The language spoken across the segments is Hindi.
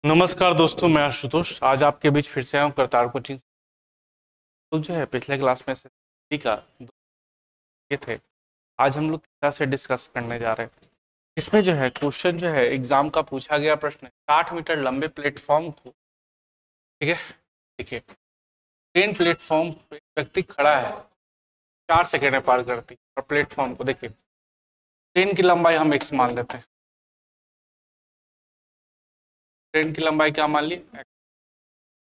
नमस्कार दोस्तों, मैं आशुतोष आज आपके बीच फिर से आया हूँ करतारपुर चीन। तो जो है पिछले क्लास में से का ये थे। आज हम लोग थीटा से डिस्कस करने जा रहे हैं। इसमें जो है क्वेश्चन जो है एग्जाम का पूछा गया प्रश्न है 60 मीटर लंबे प्लेटफॉर्म को, ठीक है। देखिए, ट्रेन प्लेटफॉर्म पे एक व्यक्ति खड़ा है, 4 सेकेंड में पार करती है। और प्लेटफॉर्म को देखिए, ट्रेन की लंबाई हम एक्स मान लेते हैं। ट्रेन की लंबाई क्या मान ली?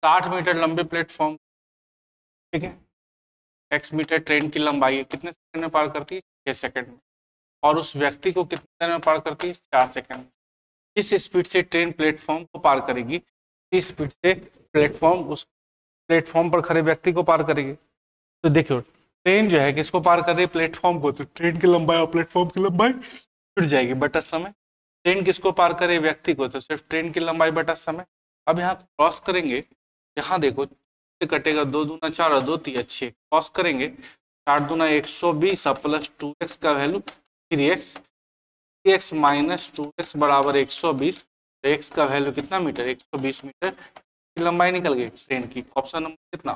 60 मीटर लंबे प्लेटफॉर्म, ठीक है। एक्स मीटर ट्रेन की लंबाई है, कितने सेकंड में पार करती है? 6 सेकंड में। और उस व्यक्ति को कितने देर में पार करती है? 4 सेकंड में। जिस स्पीड से ट्रेन प्लेटफॉर्म को पार करेगी, इस स्पीड से प्लेटफॉर्म उस प्लेटफॉर्म पर खड़े व्यक्ति को पार करेगी। तो देखियो, ट्रेन जो है किसको पार कर रही है? प्लेटफॉर्म को। तो ट्रेन की लंबाई और प्लेटफॉर्म की लंबाई जुड़ जाएगी बटा समय। ट्रेन किसको पार करे? व्यक्ति को। तो सिर्फ ट्रेन की लंबाई बटा समय। अब यहाँ क्रॉस करेंगे, यहाँ देखो कटेगा, 2 दूना 4 और 2 3 क्रॉस करेंगे, 4 दूना 120 और प्लस 2x का value 3x, 3x minus 2x बराबर 120। तो x का वैल्यू कितना मीटर? 120 मीटर की लंबाई निकल गई ट्रेन की। ऑप्शन नंबर कितना?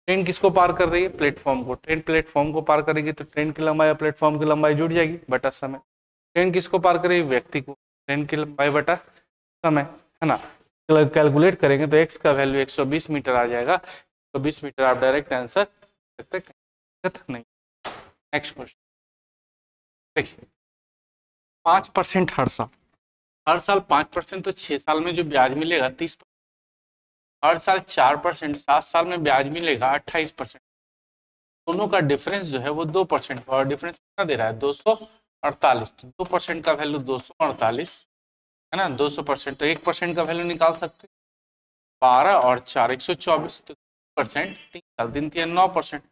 ट्रेन किसको पार कर रही है? प्लेटफॉर्म को। ट्रेन प्लेटफॉर्म को पार करेगी तो ट्रेन की लंबाई और प्लेटफॉर्म की लंबाई जुड़ जाएगी बटा समय। ट्रेन किसको पार करेगी? व्यक्ति को। ट्रेन की लंबाई बटा समय, है ना। कैलकुलेट करेंगे तो x का वैल्यू 120 मीटर आ जाएगा। 120 मीटर आप डायरेक्ट आंसर सकते नहीं। नेक्स्ट क्वेश्चन देखिए, 5% हर साल 5%, तो 6 साल में जो ब्याज मिलेगा 30%। हर साल 4%, 7 साल में ब्याज मिलेगा 28%। दोनों का डिफरेंस जो है वो 2%, और डिफरेंस कितना दे रहा है? 248। तो 2% का वैल्यू 248, है ना। 200%, तो 1% का वैल्यू निकाल सकते हैं। 12 और 4 124। तो 3%, 3 साल 3 3 9%।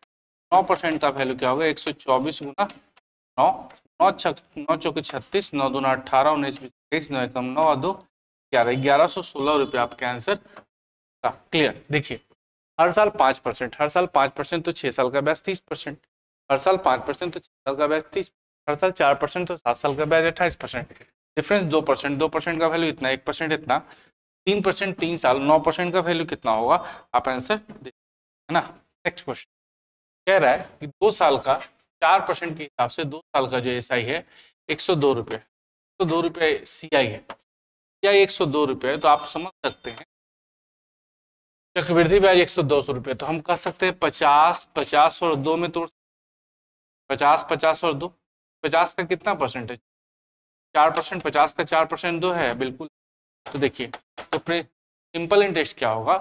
9% का वैल्यू क्या होगा? 124 गुना 9, 9 चौके 36, 9 दूना 18, 19 23, 9 एकम 9 और 2 11, 1116 रुपये आपके आंसर का। क्लियर। देखिए, हर साल 5%, हर साल 5%, तो 6 साल का ब्याज 30%। हर साल 5%, तो 6 साल का ब्याज 30। हर साल 4%, तो 7 साल का ब्याज 28%। डिफरेंस 2%, 2% का वैल्यू इतना, 1% इतना। 3%, 3 साल 9% का वैल्यू कितना होगा? आप आंसर दे, है ना। नेक्स्ट क्वेश्चन कह रहा है कि 2 साल का 4% के हिसाब से 2 साल का जो एसआई है 102 रुपये, 102 रुपये सीआई है, सीआई 102 रुपये। तो आप समझ सकते हैं चक्रवृद्धि ब्याज 102 रुपये। तो हम कह सकते हैं 50, 50 और 2 में तोड़, 50, 50 और 2, 50 का कितना परसेंटेज? 4%। 50 का 4% 2 है, बिल्कुल। तो देखिए, तो सिंपल इंटरेस्ट क्या होगा?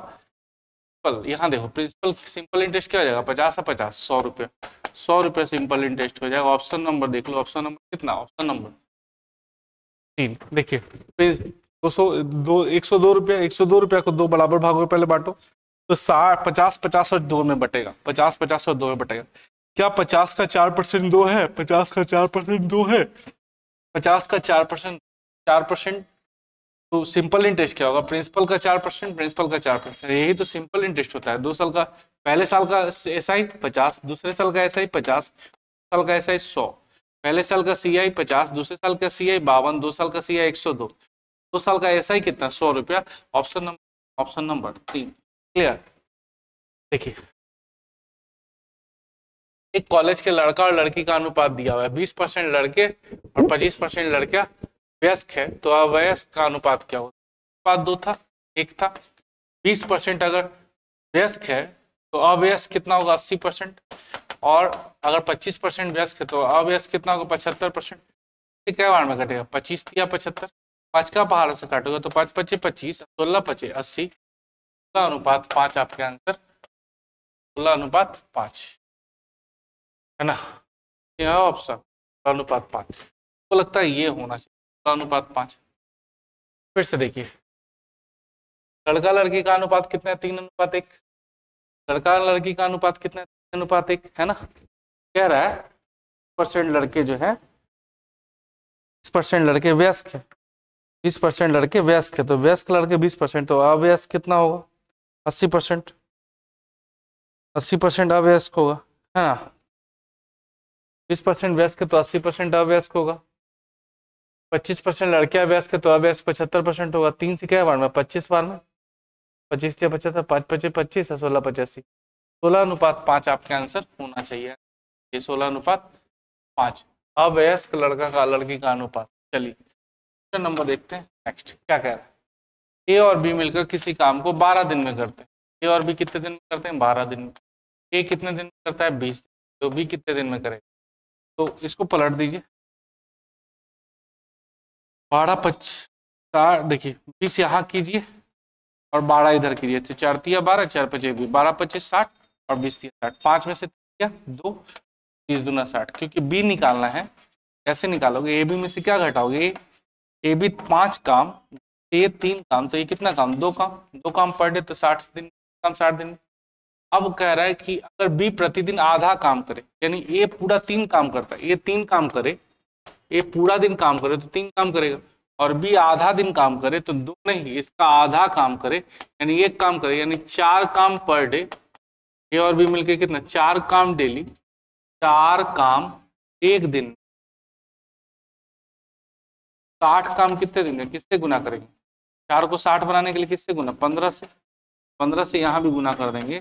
यहाँ देखो, प्रिंसिपल सिंपल इंटरेस्ट क्या हो जाएगा? 50 और 50, 100 रुपये। 100 रुपये सिंपल इंटरेस्ट हो जाएगा। ऑप्शन नंबर देख लो, ऑप्शन नंबर कितना? Option number 3। देखिए, 102 रुपया, 102 रुपया को 2 बराबर भागों में पहले बांटो। तो 60, 50, 50 और 2 में बटेगा। 50, 50 और 2 में बटेगा। क्या 50 का 4% 2 है? 50 का 4% 2 है। 50 का 4%, 4%। तो सिंपल इंटरेस्ट क्या होगा? प्रिंसिपल का 4%, प्रिंसिपल का 4%। यही तो सिंपल इंटरेस्ट होता है। 2 साल का, पहले साल का एसआई 50, दूसरे साल का एसआई 50, साल का एसआई 100। पहले साल का सीआई 50, दूसरे साल का सीआई 52, 2 साल का सीआई 102, 2 साल का एसआई कितना? 100 रुपया। Option number 3। क्लियर। देखिए, एक कॉलेज के लड़का और लड़की का अनुपात दिया हुआ है, 20% लड़के और 25% लड़कियां वयस्क है। तो अवयस्क का अनुपात क्या होगा? अनुपात 2 था, 1 था। 20% अगर वयस्क है तो अवयस्क कितना होगा? 80%। और अगर 25% वयस्क है तो अवयस्क कितना होगा? 75%। क्या बार में कटेगा? 25 या 75, 5 का पहाड़ से काटोगे तो 5 25 25, 16 25 80, 16:5 आपके आंसर, 16:5, है ना। यह ऑप्शन 16:5 तो लगता है ये होना चाहिए, 16:5। फिर से देखिए, लड़का लड़की का अनुपात कितना है? 3:1। लड़का लड़की का अनुपात कितना है? 3:1, है ना। कह रहा है परसेंट लड़के जो है, 20% लड़के वयस्क है, 20% लड़के वयस्क है। तो वयस्क लड़के 20%, तो अवयस्क कितना होगा? 80%। 80% अवयस्क होगा, है ना। 20% वयस्क है तो 80% अवयस्क होगा। 25% लड़के अभ्यास के तो अभ्यास 75% होगा। 3 से क्या बार में 25 बार में 25 या 75, 5 25 25 है 16 85, 16:5 आपका आंसर होना चाहिए। ये 16:5 अवयस्क लड़का का लड़की का अनुपात। चलिए क्वेश्चन नंबर देखते हैं। नेक्स्ट क्या कह रहा है, ए और बी मिलकर किसी काम को 12 दिन में करते हैं। ए और बी कितने दिन में करते हैं, 12 दिन में। ए कितने दिन में करता है, 20 दिन। तो बी कितने दिन में करेगा, तो इसको पलट दीजिए। 12 25 देखिए 20 यहाँ कीजिए और 12 इधर कीजिए, तो 4 तिया 12, 4 5 20, 12 25 60 और 20 तिया 60। 5 में से क्या 2, 30 दूना 60। क्योंकि बी निकालना है, कैसे निकालोगे, ए बी में से क्या घटाओगे, ए बी 5 काम, ये 3 काम, तो ये कितना काम, 2 काम। 2 काम पर डे तो 60 दिन काम, 60 दिन। अब कह रहा है कि अगर बी प्रतिदिन आधा काम करे, यानी ए पूरा 3 काम करता है, ये 3 काम करे, ए पूरा दिन काम करे तो 3 काम करेगा, और बी आधा दिन काम करे तो 2 नहीं, इसका आधा काम करे यानी 1 काम करे, यानी 4 काम पर डे। ए और बी मिलके कितना, 4 काम डेली, 4 काम एक दिन। 60 काम कितने दिन में, किससे गुना करेंगे, 4 को 60 बनाने के लिए किससे गुना, 15 से। 15 से यहाँ भी गुना कर देंगे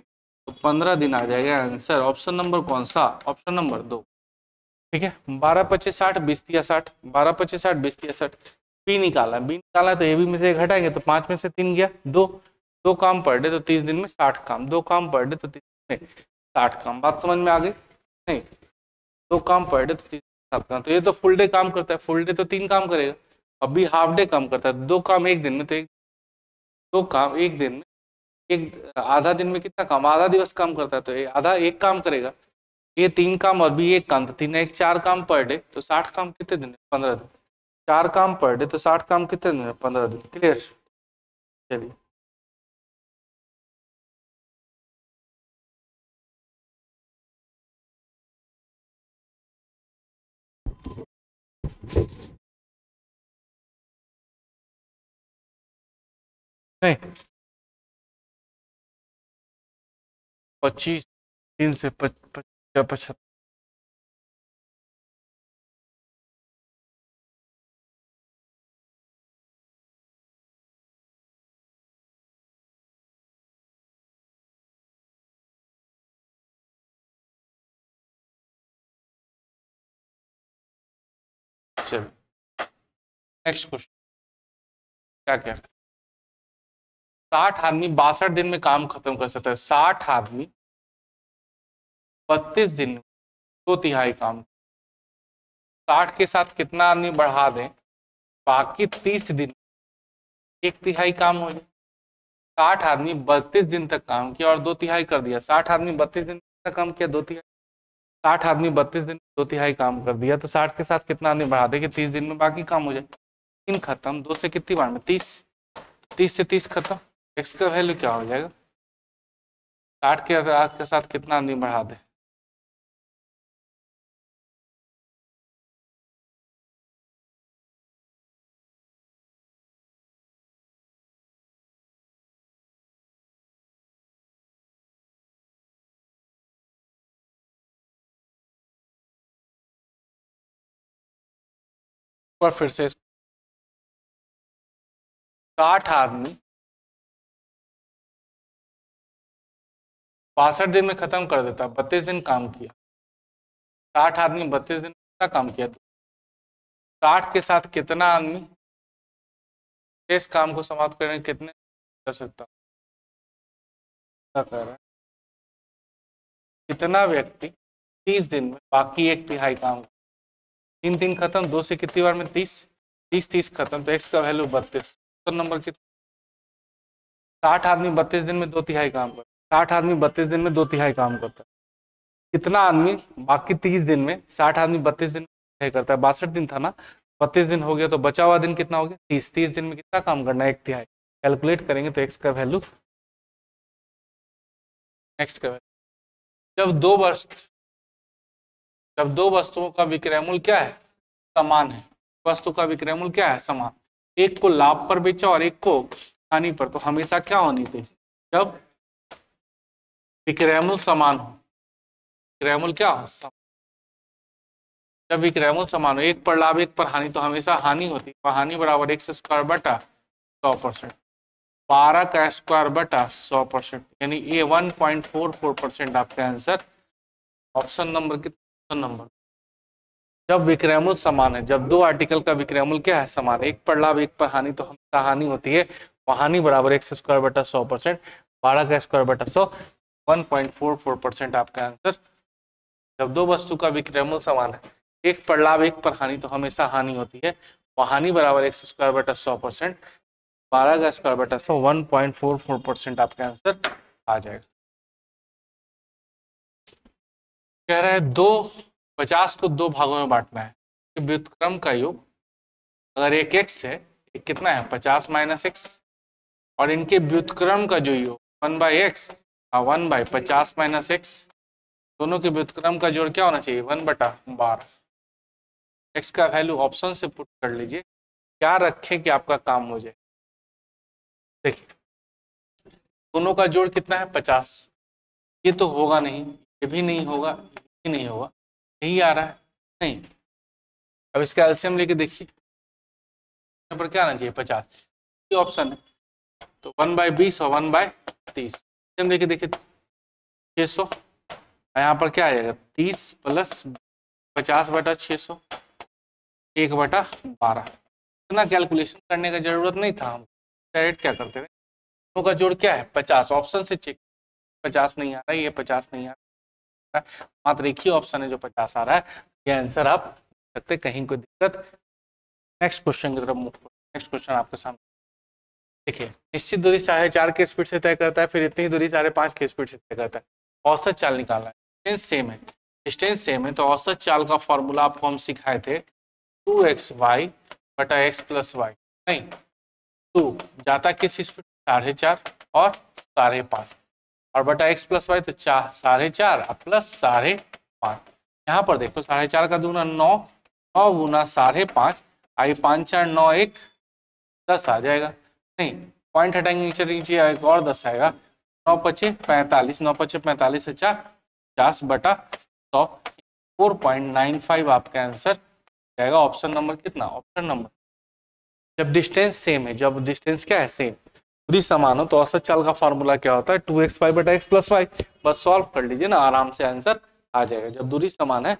तो 15 दिन आ जाएगा आंसर। ऑप्शन नंबर कौन सा, ऑप्शन नंबर 2। ठीक है, 12 25 60 20 तिया 60, 12 25 60 20 तिया 60। बी निकाला, बी निकाला तो ए बी में से घटाएंगे तो 5 में से 3 गया 2, 2 काम पर डे तो 30 दिन में 60 काम, 2 काम पर डे तो 30 दिन में 60 काम। बात समझ में आ गई नहीं, 2 काम पर डे तो 30 60 काम। तो ये तो फुल डे काम करता है, फुल डे तो 3 काम करेगा। अभी हाफ डे काम करता है, 2 काम एक दिन में, तो 2 काम एक दिन में, एक आधा दिन में कितना काम, आधा दिवस काम करता है, तो ये आधा 1 काम करेगा। ये 3 काम और भी 1 काम, तो 3 1 4 काम पर डे, तो 60 काम कितने दिन में, 15 दिन। 4 काम पर डे तो 60 काम कितने दिन में, 15 दिन। क्लियर, चलिए नहीं 25 3 से 75। चलिए नेक्स्ट क्वेश्चन क्या क्या, 60 आदमी 62 दिन में काम खत्म कर सकता है। 60 आदमी 32 दिन में 2/3 काम। 60 के साथ कितना आदमी बढ़ा दें, बाकी 30 दिन 1/3 काम हो जाए। 60 आदमी 32 दिन तक काम किया और 2/3 कर दिया। 60 आदमी 32 दिन तक काम किया, 2/3। 60 आदमी 32 दिन 2/3 काम कर दिया, तो 60 के साथ कितना आदमी बढ़ा दे कि 30 दिन में बाकी काम हो जाए। 3 खत्म, 2 से कितनी बार में 30, 30 से 30 खत्म। एक्स का वैल्यू क्या हो जाएगा, 60 के साथ कितना आदमी बढ़ा दे, पर फिर से 60 आदमी 62 दिन में खत्म कर देता, 32 दिन काम किया। 60 आदमी 32 दिन कितना काम किया, 60 के साथ कितना आदमी इस काम को समाप्त करने कितने कर सकता, क्या कह रहा है, कितना व्यक्ति 30 दिन में बाकी 1/3 काम। 3 3 खत्म, 2 से कितनी बार में 30, 30 30 खत्म, तो एक्स का वैल्यू 32। तो नंबर कितना, 60 आदमी 32 दिन में 2/3 काम करता है। 60 आदमी 32 दिन में 2/3 काम करता है, कितना आदमी बाकी 30 दिन में, 60 आदमी 32 दिन में करता है, 62 दिन था ना, 32 दिन हो गया, तो बचा हुआ दिन कितना हो गया 30। 30 दिन में कितना काम करना है, 1/3। कैलकुलेट करेंगे तो एक्स का वैल्यू, नेक्स्ट का वैल्यू, जब दो वस्तुओं का विक्रय मूल्य क्या है, समान है। वस्तु का विक्रय मूल्य क्या है, समान। एक को लाभ पर बेचा और एक को हानि पर, तो हमेशा क्या होनी चाहिए, जब विक्रय मूल्य समान हो, विक्रय मूल्य क्या हो, समान। जब विक्रयमूल समान हो, एक पर लाभ एक पर हानि, तो हमेशा हानि होती है। हानि बराबर एक्स स्क्वायर बटा 100%, 12 का स्क्वायर बटा 100%, यानी ये 1.44% आपका आंसर। ऑप्शन नंबर कितना? Option number. जब विक्रयमूल समान है, जब दो आर्टिकल का विक्रयमूल क्या है? समान। एक पर लाभ एक पर हानि, तो हमेशा हानि होती है। हानि बराबर एक्स स्क्वायर बटा 100%, 12 का स्क्वायर बटा 100, 1.44% आपका आंसर। जब दो वस्तु का विक्रयमूल समान है, एक पर लाभ एक पर हानि, तो हमेशा हानि होती है। हानि बराबर एक्स स्क्वायर बटा 100%, 12 का स्क्वायर बटा 100, 1.44% आपका आंसर आ जाएगा। कह रहा है 50 को दो भागों में बांटना है। व्युत्क्रम का योग अगर एक एक्स है, एक कितना है? 50 माइनस एक्स, और इनके व्युत्क्रम का जो योग 1/x 1/50 माइनस एक्स, दोनों के व्युत्क्रम का जोड़ क्या होना चाहिए? 1/12। एक्स का वैल्यू ऑप्शन से पुट कर लीजिए, क्या रखें कि आपका काम हो जाए। देखिए दोनों का जोड़ कितना है? 50। ये तो होगा नहीं, ये भी नहीं होगा, ये भी नहीं होगा, यही आ रहा है नहीं। अब इसका एलसीएम लेके देखिए, पर क्या आना चाहिए? 50, ये ऑप्शन है। तो 1/20 और 1/30 एलसीएम लेके देखिए, 600। यहाँ पर क्या आ जाएगा? 30 प्लस 50/600, 1/12। इतना कैलकुलेशन करने का जरूरत नहीं था, हम डायरेक्ट क्या करते थे। दोनों का जोड़ क्या है? 50। ऑप्शन से चेक, 50 नहीं आ रहा है, ये 50 नहीं आ रहा है, मात्र एक ही ऑप्शन है जो 50 आ रहा है। ये आंसर आप सकते, कहीं कोई दिक्कत। नेक्स्ट क्वेश्चन की तरफ मूव करो। नेक्स्ट क्वेश्चन आपके सामने देखिए, निश्चित दूरी 4.5 के स्पीड से तय करता है, फिर इतनी ही दूरी 5.5 के स्पीड से तय करता है। औसत चाल निकालना है। डिस्टेंस सेम है, डिस्टेंस सेम है, तो औसत चाल का फॉर्मूला आपको हम सिखाए थे 2xy बटा x प्लस वाई। नहीं, 2 जाता किस स्पीड? 4.5 और 5.5, और बटा x प्लस वाई, तो 4.5 प्लस 5.5। यहाँ पर देखो 4.5 का दूना 9, 9 गुना 5.5, आई 5 4 9 1 10 आ जाएगा। नहीं, पॉइंट हटाएंगे नीचे नीचे एक और 10 आएगा। 9 पचे 45, 9 पचे 45 से 4 50/100, 4.95 आपका आंसर जाएगा। ऑप्शन नंबर कितना? Option number. जब डिस्टेंस सेम है, जब डिस्टेंस क्या है? सेम, दूरी समान हो, तो औसत चाल का फॉर्मूला क्या होता है? 2xy बटा x प्लस वाई। बस सॉल्व कर लीजिए ना, आराम से आंसर आ जाएगा। जब दूरी समान है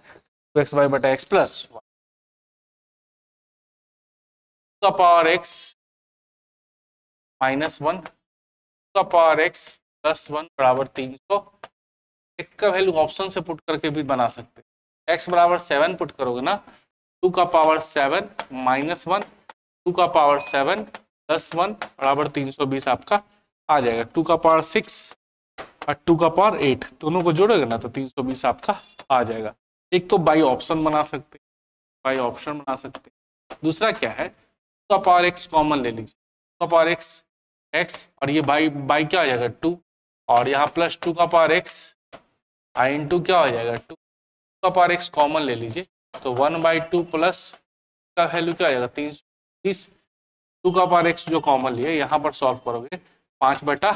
2xy बटा x प्लस वाई का पावर x -1 का पावर x प्लस 1 बराबर 300। x का वैल्यू ऑप्शन से पुट करके भी बना सकते हैं। x बराबर 7 पुट करोगे ना, 2 का पावर 7 -1, 2 का पावर 7 प्लस 1 बराबर 320 आपका आ जाएगा। 2 का पावर 6 और 2 का पावर 8 दोनों को जोड़ोगे ना, तो 320 आपका आ जाएगा। एक तो बाई ऑप्शन बना सकते, बाई ऑप्शन बना सकते। दूसरा क्या है? 2 का पावर x कॉमन ले लीजिए, 2 का पावर x और ये बाई बाई क्या हो जाएगा? 2, और यहाँ प्लस 2 का पावर x आई इंटू क्या हो जाएगा? 2 का पावर x कॉमन ले लीजिए, तो 1/2 प्लस का वैल्यू क्या हो जाएगा? 320। 2 का पावर x जो कॉमन लिए, यहाँ पर सॉल्व करोगे 5 बटा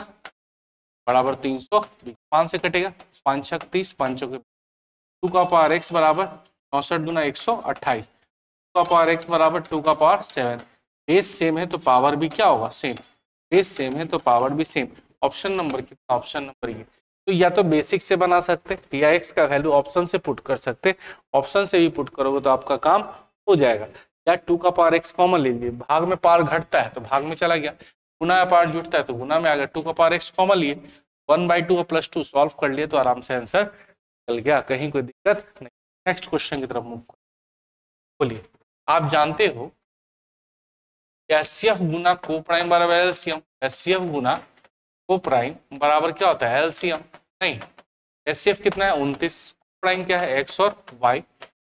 बराबर 320, 5 से कटेगा, 5 छक 30, 5 चौके 2 का पावर x बराबर 64 दूना 128, 2 का पावर x बराबर 2 का पावर 7। बेस सेम है तो पावर भी क्या होगा? सेम। बेस सेम है तो पावर भी सेम। ऑप्शन नंबर कितना? ऑप्शन नंबर ये। तो या तो बेसिक से बना सकते, या x का वैल्यू ऑप्शन से पुट कर सकते। ऑप्शन से भी पुट करोगे तो आपका काम हो जाएगा। या 2 का पावर x कॉमन ले लीजिए, भाग में पावर घटता है तो भाग में चला गया, गुना में पावर जुटता है तो गुना में आ गया। 2 का पावर x कॉमन लिए, 1/2 प्लस 2 सॉल्व कर लिए, तो आराम से आंसर निकल गया, कहीं कोई दिक्कत नहीं। नेक्स्ट क्वेश्चन की तरफ मूव करें। बोलिए, आप जानते हो एचसीएफ गुना को प्राइम बराबर एलसीएम। एचसीएफ गुना को प्राइम बराबर क्या होता है? एलसीएम। नहीं, एचसीएफ कितना है? 29, प्राइम क्या है? एक्स और वाई,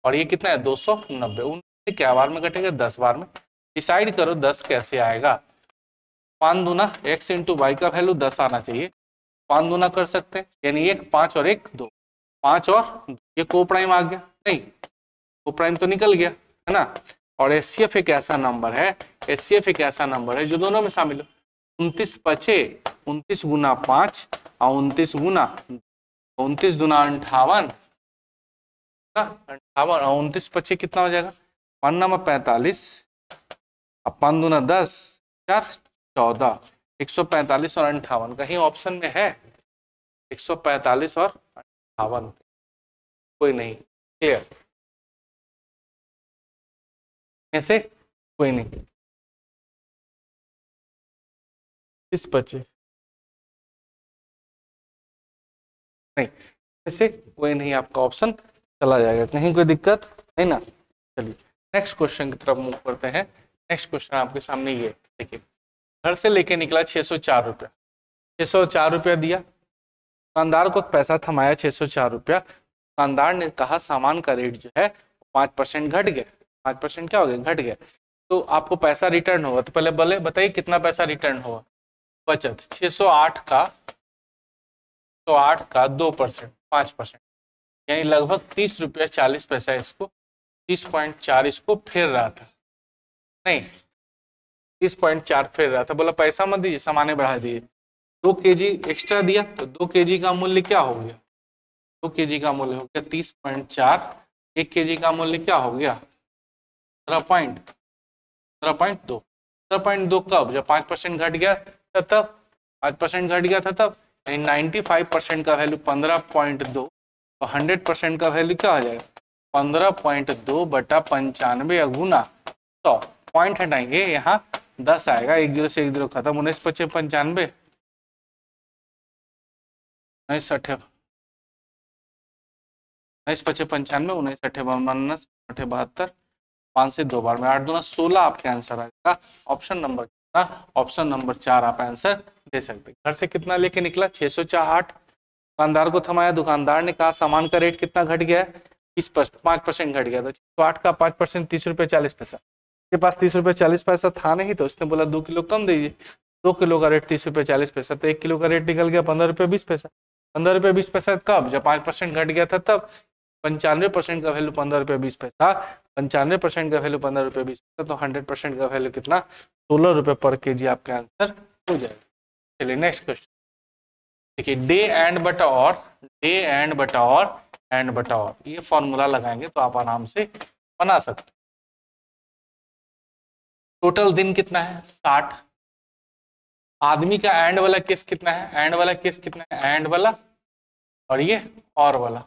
और ये कितना है? 290। 29 क्या बार में कटेगा? 10 बार में। डिसाइड करो 10 कैसे आएगा। 5 दूना एक्स इंटू वाई का वैल्यू 10 आना चाहिए, 5 दूना कर सकते हैं, यानी 1 5 और 1 2, 5 और 2, ये को प्राइम आ गया। नहीं, को प्राइम तो निकल गया है ना। और एचसीएफ एक ऐसा नंबर है, एचसीएफ एक ऐसा नंबर है जो दोनों में शामिल हो। 29 पचे 29 गुना 5 और 29 गुना 29 दूना 58 ना 58, 29 25 कितना हो जाएगा, 1 नंबर 45, 5 दूना 10, 4 14, 145 और 58 कहीं ऑप्शन में है 145 और 58? कोई नहीं। क्लियर? ऐसे कोई नहीं। इस बचे नहीं, ऐसे कोई नहीं, आपका ऑप्शन चला जाएगा, कहीं कोई दिक्कत नहीं ना। चलिए नेक्स्ट क्वेश्चन की तरफ मूव करते हैं। नेक्स्ट क्वेश्चन आपके सामने ये देखिए, घर से लेके निकला 604 रुपया, 604 रुपया दिया, दुकानदार को पैसा थमाया 604 रुपया, दुकानदार ने कहा सामान का रेट जो है 5% घट गया, 5% क्या हो गया, घट गया, तो आपको पैसा रिटर्न होगा। तो पहले बोले बताइए कितना पैसा रिटर्न होगा। बचत 608 का 2%, 5%, यानी लगभग 30 रुपया 40 पैसा इसको, 30.4 इसको फेर रहा था, नहीं 30.4 फेर रहा था। बोला पैसा मत दीजिए, सामाने बढ़ा दीजिए, 2 kg एक्स्ट्रा दिया तो 2 kg का मूल्य क्या हो गया, 2 kg का मूल्य हो गया 30.4, 1 kg का मूल्य क्या हो गया 15.2, 15.2 कब, जब 5% घट गया था तब, 5% घट गया था तब, यानी 95% का वैल्यू 15.2, तो 100% का वैल्यू क्या हो जाएगा 15.2 बटा 95 गुना 100, पॉइंट हटाएंगे यहाँ 10 आएगा, 1 0 से 1 0 खत्म, 19 25 95, 19 8 19 25 95, 19 8 52, 8 72, 5 से 2 बार में 8 दूना 16 आपका आंसर आएगा। ऑप्शन नंबर कितना, ऑप्शन नंबर 4 आप आंसर दे सकते। घर से कितना लेके निकला 608, दुकानदार को थमाया, दुकानदार ने कहा सामान का रेट कितना घट गया है 5% घट गया, तो 608 का 5% 30 रुपये 40 पैसा, के पास 30 रुपये 40 पैसा था नहीं, तो उसने बोला 2 किलो कम दीजिए, 2 किलो का रेट 30 रुपये 40 पैसा, तो 1 किलो का रेट निकल गया 15 रुपये 20 पैसा, 15 रुपये 20 पैसा कब, जब 5% घट गया था तब, 95% का वैल्यू 15 रुपये 20 पैसा, 95% का वैल्यू 15 रुपये 20 पैसा, तो 100% का वैल्यू कितना 16 रुपये पर केजी आपका आंसर हो जाएगा। चलिए नेक्स्ट क्वेश्चन देखिए, डे एंड बटा और, डे एंड बटा और, एंड बटा और, ये फॉर्मूला लगाएंगे तो आप आराम से बना सकते। टोटल दिन कितना है 60, आदमी का एंड वाला केस कितना है, एंड वाला केस कितना है, एंड वाला और ये और वाला,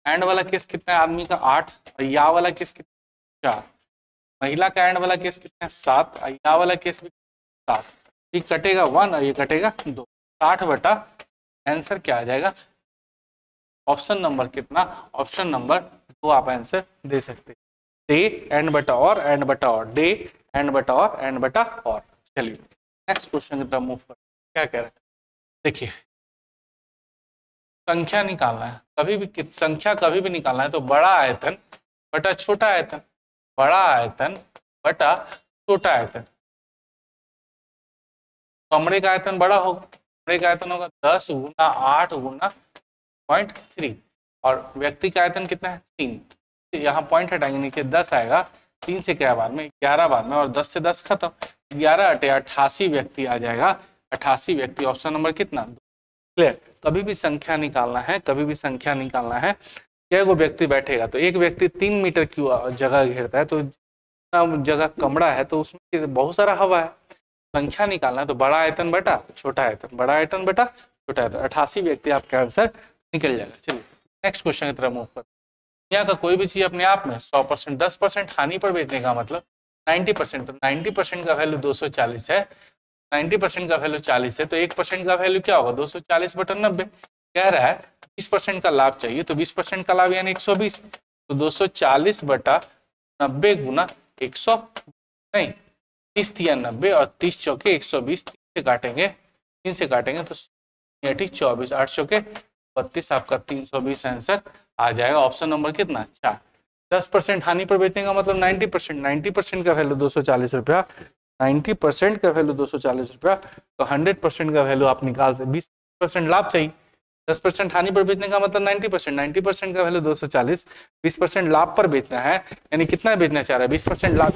एंड वाला केस कितना है आदमी का 8, और या वाला केस कितना 4, महिला का एंड वाला केस कितना है 7, और या वाला केस भी 7, ये कटेगा 1 और ये कटेगा 2, 60 बटा, आंसर क्या आ जाएगा, ऑप्शन नंबर कितना, ऑप्शन नंबर 2 आप आंसर दे सकते। डे एंड बटा और, एंड बटा और, डे एंड बटा और, एंड बटा और। चलिए नेक्स्ट क्वेश्चन की तरफ मूव करते हैं। क्या कह रहे हैं देखिए, संख्या निकालना है, कभी भी संख्या कभी भी निकालना है तो बड़ा आयतन बटा छोटा आयतन, बड़ा आयतन बटा छोटा आयतन। कमरे का आयतन बड़ा होगा, कमरे का आयतन होगा 10 गुना 8 गुना 0.3, और व्यक्ति का आयतन कितना है 3, यहाँ पॉइंट हटाएंगे नीचे 10 आएगा, 3 से क्या बाद में 11 बाद में, और 10 से 10 खत्म, 11 अटे 88 व्यक्ति आ जाएगा, 88 व्यक्ति, ऑप्शन नंबर कितना 2। क्लियर? कभी भी संख्या निकालना है, कभी भी संख्या निकालना है, क्या वो व्यक्ति बैठेगा, तो एक व्यक्ति 3 मीटर की जगह घेरता है, तो जगह कमरा है तो उसमें बहुत सारा हवा है, संख्या निकालना है तो बड़ा आयतन बटा छोटा आयतन, बड़ा आयतन बटा छोटा आयतन, 88 व्यक्ति आपका आंसर निकल जाएगा। चलिए नेक्स्ट क्वेश्चन की तरफ मूव करते हैं। दुनिया का कोई भी चीज अपने आप में 100%, 10% हानि पर बेचने का मतलब 90%, तो 90% का वैल्यू 240 है, 90% का वैल्यू 40 है, तो 1% का वैल्यू क्या होगा 240 बटा 90। कह रहा है 20% का लाभ चाहिए, तो 20% का लाभ यानी 120, तो 240 बटा 90 गुना 100, नहीं 30 या 90 और 30 चौके 120, 3 से काटेंगे, 3 से काटेंगे तो 24, 8 चौके 32, आपका 320 आंसर आ जाएगा। ऑप्शन नंबर कितना 4। 10% हानि पर बेचने का मतलब 90%, 90% का वैल्यू 240 रुपया, 90% का वैल्यू 240 रुपया, तो 100% का वैल्यू आप निकाल सकते। 20% लाभ चाहिए, 10% हानि पर बेचने का मतलब 90%, 90% का वैल्यू 240, 20% लाभ पर बेचना है, यानी कितना बेचना चाह रहा है 20% लाभ,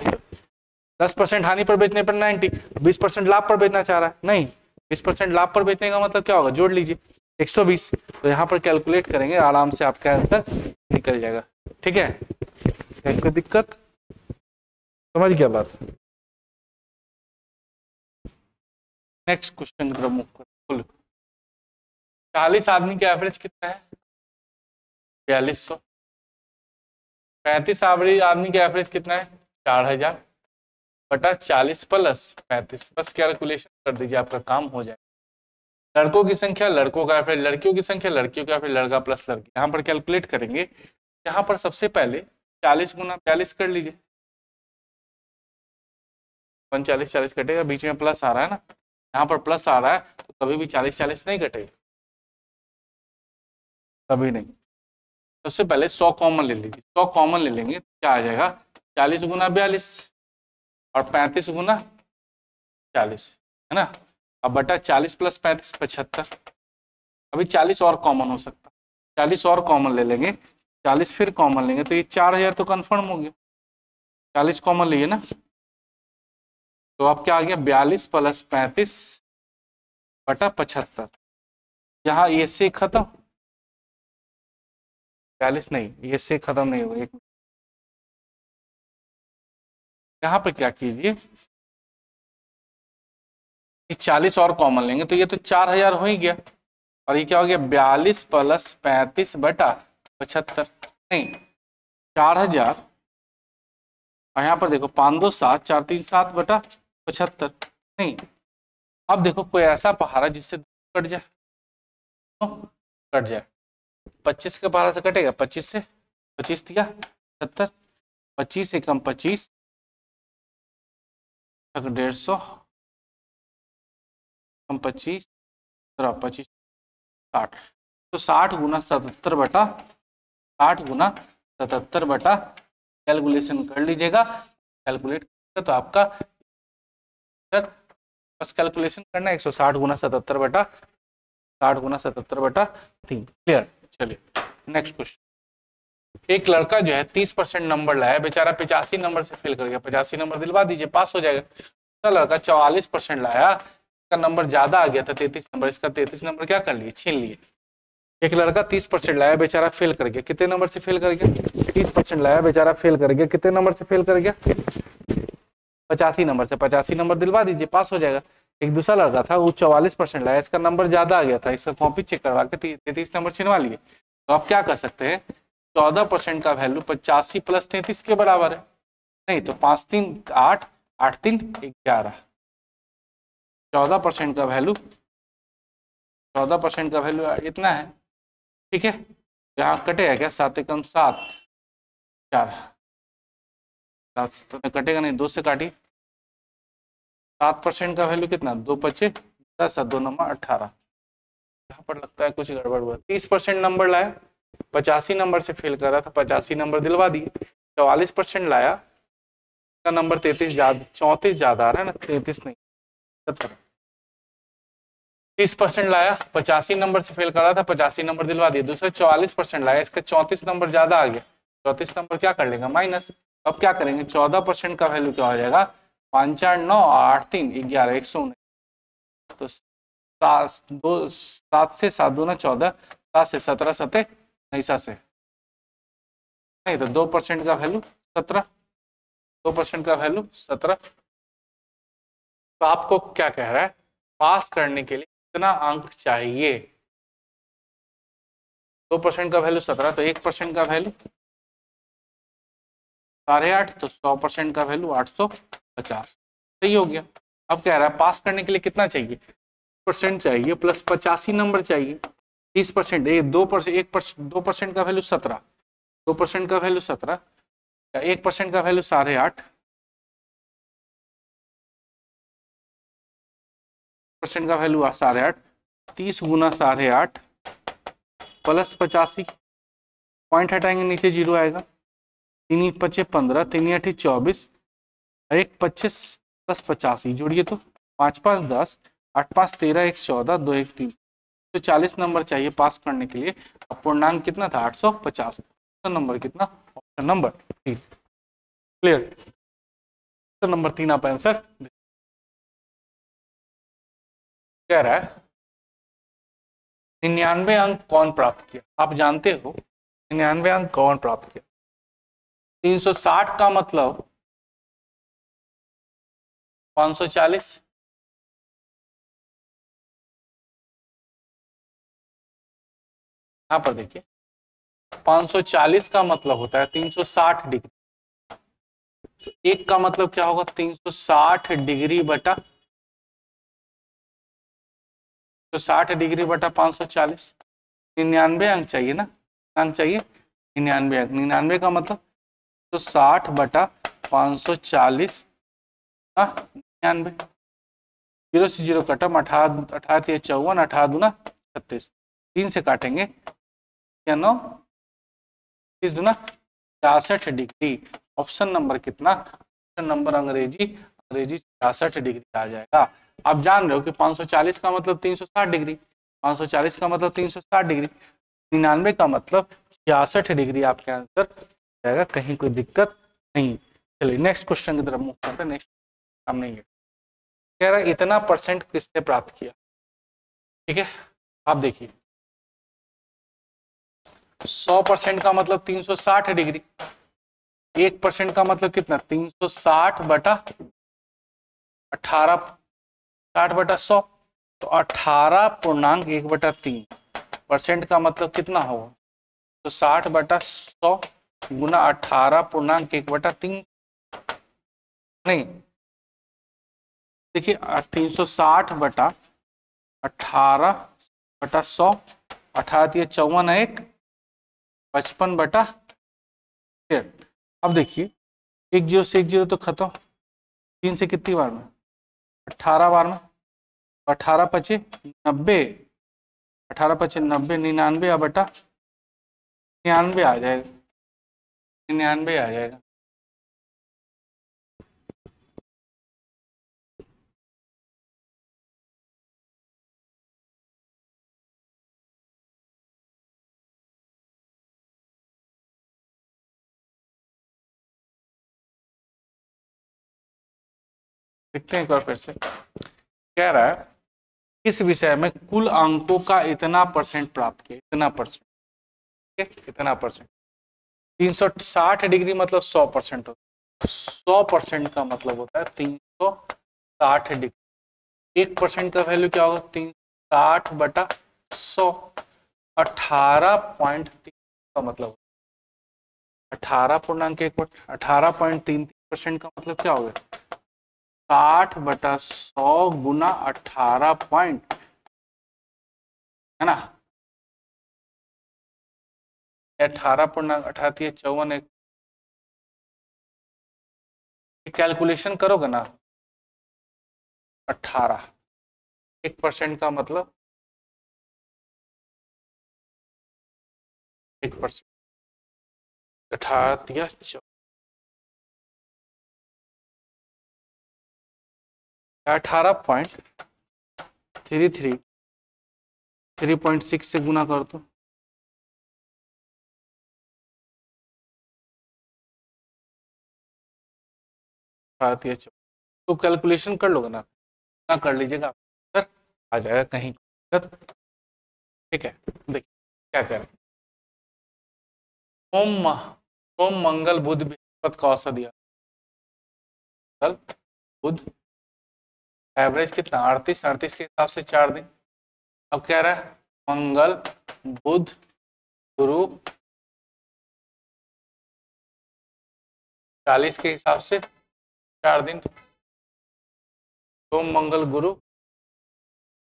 10% हानि पर बेचने पर 90, 20% लाभ पर बेचना चाह रहा है, नहीं 20% लाभ पर बेचने का मतलब क्या होगा, जोड़ लीजिए 120, तो यहाँ पर कैलकुलेट करेंगे आराम से आपका आंसर निकल जाएगा। ठीक है, कोई दिक्कत, समझ गया बात। नेक्स्ट क्वेश्चन की तरफ मूव कर। 40 आदमी का एवरेज कितना है? 4200। 35 आदमी का एवरेज कितना है? 4000 बटा 40 प्लस 35। बस कैलकुलेशन कर दीजिए, आपका काम हो जाए। लड़कों की संख्या लड़कों का एवरेज, लड़कियों की संख्या लड़कियों का एवरेज, लड़का प्लस लड़की। यहाँ पर कैलकुलेट करेंगे। यहाँ पर सबसे पहले 40 गुना 42 कर लीजिए। 40 40 कटेगा, बीच में प्लस आ रहा है ना, यहाँ पर प्लस आ रहा है तो कभी भी 40 40 नहीं कटेगा, कभी नहीं। सबसे पहले 100 कॉमन ले लीजिए। 100 कॉमन ले लेंगे क्या आ जाएगा? 40 गुना 42 और 35 गुना 40, है ना। अब बटा 40 प्लस 35 75। अभी 40 और कॉमन हो सकता है, 40 और कॉमन ले लेंगे, 40 फिर कॉमन लेंगे तो ये 4000 तो कंफर्म हो गया। 40 कॉमन लिए ना, तो अब क्या आ गया? 42 प्लस 35 बटा 75। यहाँ ये से खत्म, 42 नहीं, ये से खत्म नहीं हुआ। यहाँ पे क्या कीजिए, 40 और कॉमन लेंगे तो ये तो 4000 हो ही गया। और ये क्या हो गया? 42 प्लस 35 बटा 75, नहीं 4000। और यहाँ पर देखो 5 2 7 4 3 7 बटा 75, नहीं। अब देखो कोई ऐसा पहाड़ा जिससे कट जाए, कट जाए। 25 के पहाड़ा से कटेगा, 25 से 25 दिया 70, 25 एकम 25 150, 25 25 60। तो 60 गुना 77 बटा 60 गुना 77 बटा, कैलकुलेशन कर लीजिएगा। कैलकुलेट तो आपका बस कैलकुलेशन करना है, 160 गुना 77 बटा 60 गुना 77 बटा 3। क्लियर। चलिए नेक्स्ट क्वेश्चन। एक लड़का जो है 30% नंबर लाया, बेचारा 85 नंबर से फेल कर गया। 85 नंबर दिलवा दीजिए, पास हो जाएगा। तो लड़का 44% लाया, इसका नंबर ज्यादा आ गया था 33 नंबर, इसका 33 नंबर क्या कर लिए? छीन लिए। एक लड़का 30% लाया, बेचारा फेल कर गया। कितने नंबर से फेल कर गया? 30% लाया, बेचारा फेल कर गया। कितने नंबर से फेल कर गया? 85 नंबर से। 85 नंबर दिलवा दीजिए, पास हो जाएगा। एक दूसरा लड़का था, वो 44% लाया, इसका नंबर ज्यादा आ गया था, इसका कॉपी चेक करवा के 33 नंबर छिनवा लिए। तो आप क्या कर सकते हैं? 14% का वैल्यू 85 प्लस 33 के बराबर है। नहीं तो 5 3 8 8 3 11। 14% का वैल्यू, 14% का वैल्यू इतना है। ठीक है, यहाँ कटेगा क्या? 7 एकम 7 4, 7 तो कटेगा नहीं, 2 से काटिए। 7% का वैल्यू कितना? 2 25 10 2 नंबर 18। यहाँ पर लगता है कुछ गड़बड़ हुआ। 30% नंबर लाया, 85 नंबर से फेल कर रहा था, 85 नंबर दिलवा दिए। 44% लाया, का नंबर 33 ज्यादा, 34 ज्यादा आ रहा है ना, 33 नहीं 70। 30% लाया, 85 नंबर से फेल कर रहा था, 85 नंबर दिलवा दिए। दूसरा 44% लाया, इसका 34 नंबर ज्यादा आ गया। 34 नंबर क्या कर लेगा? माइनस। अब क्या करेंगे? 14% का वैल्यू क्या हो जाएगा? 5 4 9 8 3 11 119। तो 7 से 7 दूना 14, 7 से 17 7 नहीं 7 से नहीं, तो 2% का वैल्यू 17, 2% का वैल्यू 17। तो आपको क्या कह रहा है? पास करने के लिए कितना अंक चाहिए? 2% का वैल्यू 17, तो 1% का वैल्यू 8.5, तो 100% का वैल्यू 850। सही हो गया। अब कह रहा है पास करने के लिए कितना चाहिए? 1% चाहिए प्लस 85 नंबर चाहिए। 30% 2%, 1% 2% का वैल्यू 17, 2% का वैल्यू 17, 1% का वैल्यू 8.5, % का वैल्यू 8.5, 30 गुना 8.5 प्लस 85, पॉइंट हटाएंगे नीचे 0 आएगा। 3 25 15, 3 8 24, 1 25 प्लस 85 जोड़िए तो 5 5 10, 8 5 13, 1 14, 2 1 3। तो 40 नंबर चाहिए पास करने के लिए। पूर्णांक कितना था? 850। तो नंबर कितना? Option number 3। क्लियर। तो नंबर 3 आप आंसर कह रहा है। 99 अंक कौन प्राप्त किया? आप जानते हो 99 अंक कौन प्राप्त किया? 360 का मतलब 540, यहां पर देखिए 540 का मतलब होता है 360 डिग्री। तो एक का मतलब क्या होगा? 360 डिग्री बटा, तो 60 डिग्री बटा 540, 99 अंक चाहिए ना, अंक चाहिए 99 अंक। 99 का मतलब तो 60 बटा 540, 99, 0 से 0 कटम, 18 18 54, 18 दूना 36, 3 से काटेंगे या 9, 30 दूना 66 डिग्री। ऑप्शन नंबर कितना? ऑप्शन नंबर अंग्रेजी 66 डिग्री आ जाएगा। आप जान रहे हो कि 540 का मतलब 360 डिग्री, 540 का मतलब 360 डिग्री, 99 का मतलब 66 डिग्री आपके आंसर जाएगा, कहीं कोई दिक्कत नहीं। चलिए नेक्स्ट क्वेश्चन की तरफ मूव करते हैं। नेक्स्ट काम नहीं है, कह रहा है इतना परसेंट किसने प्राप्त किया। ठीक है, आप देखिए 100% का मतलब 360 डिग्री, 1% का मतलब कितना? 360 बटा 18, 60 बटा 100, तो 18.1/3 परसेंट का मतलब कितना होगा? तो 60 बटा 100 गुना 18.1/3, नहीं देखिए 360 बटा 18 बटा 100, 18 54 1 55 बटा 13। अब देखिए 1 0 से 1 0 तो खत्म, 3 से कितनी बार में? 18 बार में, 18 पचे 90, 18 पचे 90, 99 बटा 99 आ जाएगा, 99 आ जाएगा। देखते हैं एक बार फिर से, कह रहा है किस विषय में कुल अंकों का इतना परसेंट प्राप्त किया, इतना परसेंट, इतना परसेंट। 360 डिग्री मतलब 100% होता है, 100% का मतलब होता है 360 डिग्री। 1% का वैल्यू क्या होगा? 360 बटा 100, 18.3 का मतलब 18.1, 18.33% का मतलब क्या होगा? 60 बटा 100 गुना 18 पॉइंट, है ना, 18.18 कैलकुलेशन करोगे ना, 18, 1% का मतलब 1%, 18.33, 3.6 से गुना कर दो, तो कैलकुलेशन कर लोगे ना कर लीजिएगा, सर आ जाएगा कहीं। ठीक है, देखिए क्या करें। सोम मंगल बुध बृहस्पति का औसत दिया, कल बुध, एवरेज कितना? 38, 38 के हिसाब से 4 दिन। अब कह रहा है मंगल बुध गुरु 40 के हिसाब से 4 दिन, सोम मंगल गुरु,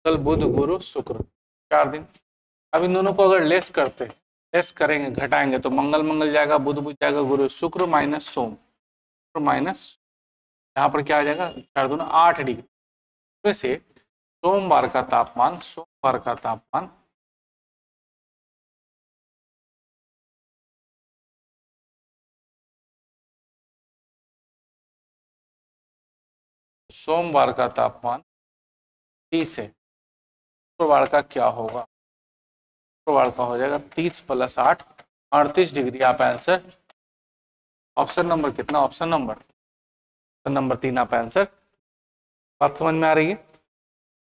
कल बुध गुरु शुक्र 4 दिन। अब इन दोनों को अगर लेस करते हैं, लेस करेंगे घटाएंगे, तो मंगल मंगल जाएगा, बुध बुध जाएगा, गुरु शुक्र माइनस सोम, शुक्र माइनस, यहाँ पर क्या आ जाएगा? 4 दूना 8 डिग्री। वैसे सोमवार का तापमान, सोमवार का तापमान सोमवार का तापमान 30 है, शुक्रवार का क्या होगा? शुक्रवार का हो जाएगा 30 + 8, 38 डिग्री। आप आंसर ऑप्शन नंबर कितना? ऑप्शन नंबर 3 आप आंसर। बात समझ में आ रही है?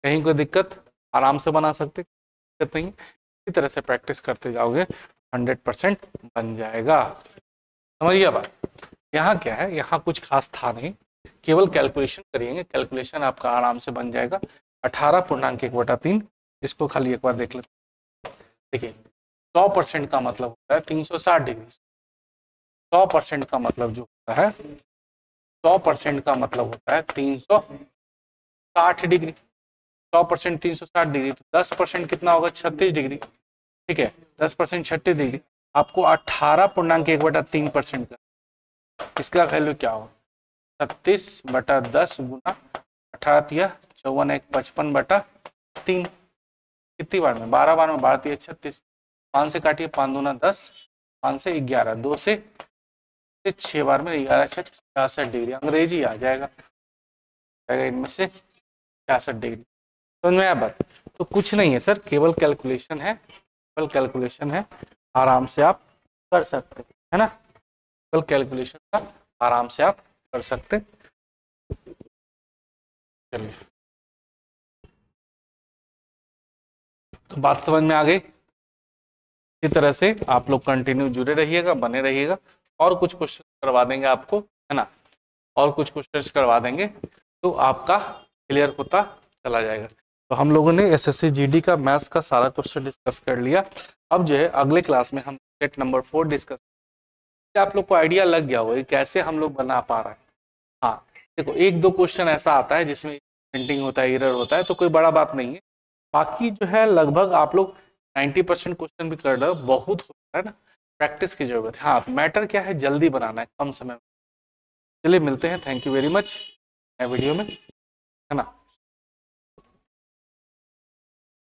कहीं कोई दिक्कत? आराम से बना सकते, दिक्कत नहीं। इसी तरह से प्रैक्टिस करते जाओगे 100% बन जाएगा। समझिए बात। यहाँ क्या है, यहाँ कुछ खास था नहीं, केवल कैलकुलेशन करेंगे, कैलकुलेशन आपका आराम से बन जाएगा। 18.1/3, इसको खाली एक बार देख लेते। देखिए 100% का मतलब होता है 360 डिग्री। 100% का मतलब जो होता है, 100% का मतलब होता है 360 डिग्री। 100% 360 डिग्री, तो 10% कितना होगा, 36 डिग्री। ठीक है, 10% 36 डिग्री। आपको 18.1/3% का, इसका वैल्यू क्या होगा, 36/10 गुना 18 54 1 55/3। कितनी बार में, 12 बार में, 12 36, 5 से काटिए, 5 दूना 10, 5 से 11, 2 से 6 बार में, 11 66 डिग्री, अंग्रेजी आ जाएगा इनमें से 66 डिग्री। समझ में आया बात। तो कुछ नहीं है सर, केवल कैलकुलेशन है, केवल कैलकुलेशन है, आराम से आप कर सकते है ना, केवल कैलकुलेशन का आराम से आप कर सकते। चलिए, तो बात समझ में आ गई। इसी तरह से आप लोग कंटिन्यू जुड़े रहिएगा, बने रहिएगा, और कुछ क्वेश्चन करवा देंगे आपको, है ना, और कुछ क्वेश्चन करवा देंगे, तो आपका क्लियर होता चला जाएगा। तो हम लोगों ने एसएससी जीडी का मैथ्स का सारा क्वेश्चन डिस्कस कर लिया। अब जो है अगले क्लास में हम सेट नंबर 4 डिस्कस, आप लोग को आइडिया लग गया होगा कैसे हम लोग बना पा रहे हैं। हाँ देखो, एक दो क्वेश्चन ऐसा आता है जिसमें प्रिंटिंग होता है, एरर होता है, तो कोई बड़ा बात नहीं है। बाकी जो है लगभग आप लोग 90% क्वेश्चन भी कर रहे हो, बहुत होता है ना, प्रैक्टिस की जरूरत है। हाँ मैटर क्या है, जल्दी बनाना है, कम समय में। चलिए मिलते हैं, थैंक यू वेरी मच नए वीडियो में, है ना।